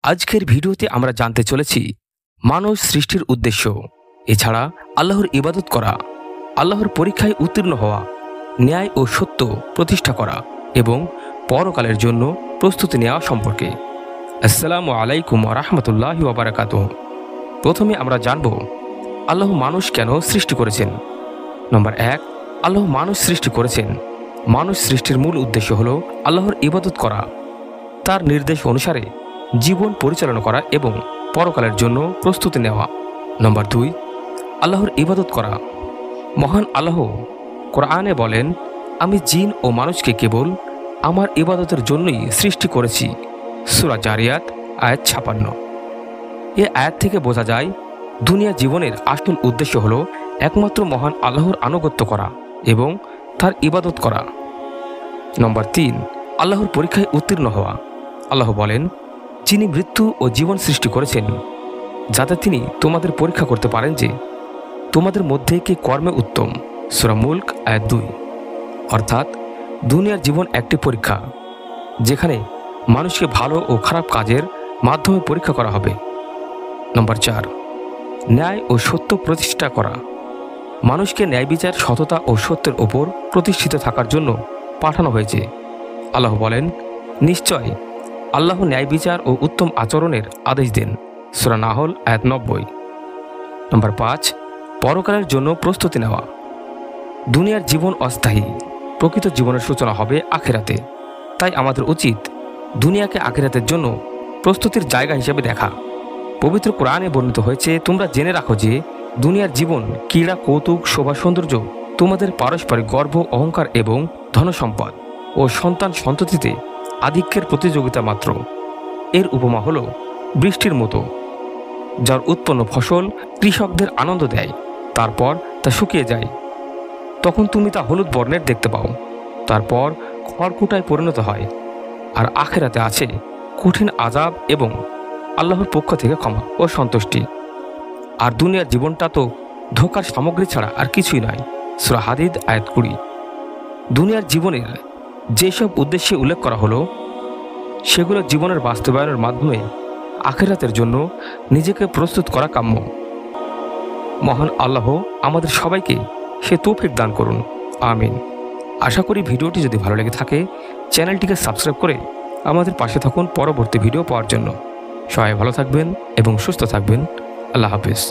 আজকের ভিডিওতে আমরা জানতে চলেছি মানুষ সৃষ্টির উদ্দেশ্য, এছাড়া আল্লাহর ইবাদত করা, আল্লাহর পরীক্ষায় উত্তীর্ণ হওয়া, ন্যায় ও সত্য প্রতিষ্ঠা করা এবং পরকালের জন্য প্রস্তুতি নেওয়া সম্পর্কে। আসসালামু আলাইকুম ওয়া রাহমাতুল্লাহি ওয়া বারাকাতুহু। প্রথমে আমরা জানব আল্লাহ মানুষ কেন সৃষ্টি করেছেন। নম্বর 1, আল্লাহ মানুষ সৃষ্টি করেছেন। মানুষ সৃষ্টির মূল উদ্দেশ্য হলো আল্লাহর ইবাদত করা, তার নির্দেশ অনুসারে জীবন পরিচালনা করা এবং পরকালের জন্য প্রস্তুতি নেওয়া। নম্বর 2, আল্লাহর ইবাদত করা। মহান আল্লাহ কোরআনে বলেন, আমি জিন ও মানুষকে কেবল আমার ইবাদতের জন্যই সৃষ্টি করেছি। সূরা জারিয়াত আয়াত 56। এ আয়াত থেকে বোঝা যায় দুনিয়া জীবনের আসল উদ্দেশ্য হলো একমাত্র মহান আল্লাহর আনুগত্য করা এবং তার ইবাদত করা। নম্বর 3, আল্লাহর পরীক্ষায় উত্তীর্ণ হওয়া। আল্লাহ বলেন, যিনি মৃত্যু ও জীবন সৃষ্টি করেছেন যাতে তিনি তোমাদের পরীক্ষা করতে পারেন যে তোমাদের মধ্যে কে কর্মে উত্তম। সূরা মুলক আয়াত 2। অর্থাৎ দুনিয়ার জীবন একটি পরীক্ষা, যেখানে মানুষকে ভালো ও খারাপ কাজের মাধ্যমে পরীক্ষা করা হবে। নম্বর 4, ন্যায় ও সত্য প্রতিষ্ঠা করা। মানুষকে ন্যায় বিচার, সততা ও সত্যের ওপর প্রতিষ্ঠিত থাকার জন্য পাঠানো হয়েছে। আল্লাহ বলেন, নিশ্চয় আল্লাহ ন্যায় বিচার ও উত্তম আচরণের আদেশ দেন। সূরা নাহল আয়াত 90। নম্বর 5, পরকালের জন্য প্রস্তুতি নেওয়া। দুনিয়ার জীবন অস্থায়ী, প্রকৃত জীবনের সূচনা হবে আখিরাতে। তাই আমাদের উচিত দুনিয়াকে আখিরাতের জন্য প্রস্তুতির জায়গা হিসেবে দেখা। পবিত্র কোরআনে বর্ণিত হয়েছে, তোমরা জেনে রাখো যে দুনিয়ার জীবন ক্রীড়া, কৌতুক, শোভা, সৌন্দর্য, তোমাদের পারস্পরিক গর্ব, অহংকার এবং ধনসম্পদ ও সন্তান সন্ততিতে আধিক্যের প্রতিযোগিতা মাত্র। এর উপমা হল বৃষ্টির মতো, যার উৎপন্ন ফসল কৃষকদের আনন্দ দেয়, তারপর তা শুকিয়ে যায়। তখন তুমি তা হলুদ বর্ণের দেখতে পাও, তারপর খড়কুটায় পরিণত হয়। আর আখিরাতে আছে কঠিন আযাব এবং আল্লাহর পক্ষ থেকে ক্ষমা ও সন্তুষ্টি। আর দুনিয়ার জীবনটা তো ধোঁকার সামগ্রী ছাড়া আর কিছুই নয়। সূরা হাদীদ আয়াত 20। দুনিয়ার জীবনের যেসব উদ্দেশ্যে উল্লেখ করা হলো সেগুলো জীবনের বাস্তবায়নের মাধ্যমে আখিরাতের জন্য নিজেকে প্রস্তুত করা কাম্য। মহান আল্লাহ আমাদের সবাইকে সে তৌফিক দান করুন, আমিন। আশা করি ভিডিওটি যদি ভালো লেগে থাকে চ্যানেলটিকে সাবস্ক্রাইব করে আমাদের পাশে থাকুন পরবর্তী ভিডিও পাওয়ার জন্য। সবাই ভালো থাকবেন এবং সুস্থ থাকবেন। আল্লাহ হাফেজ।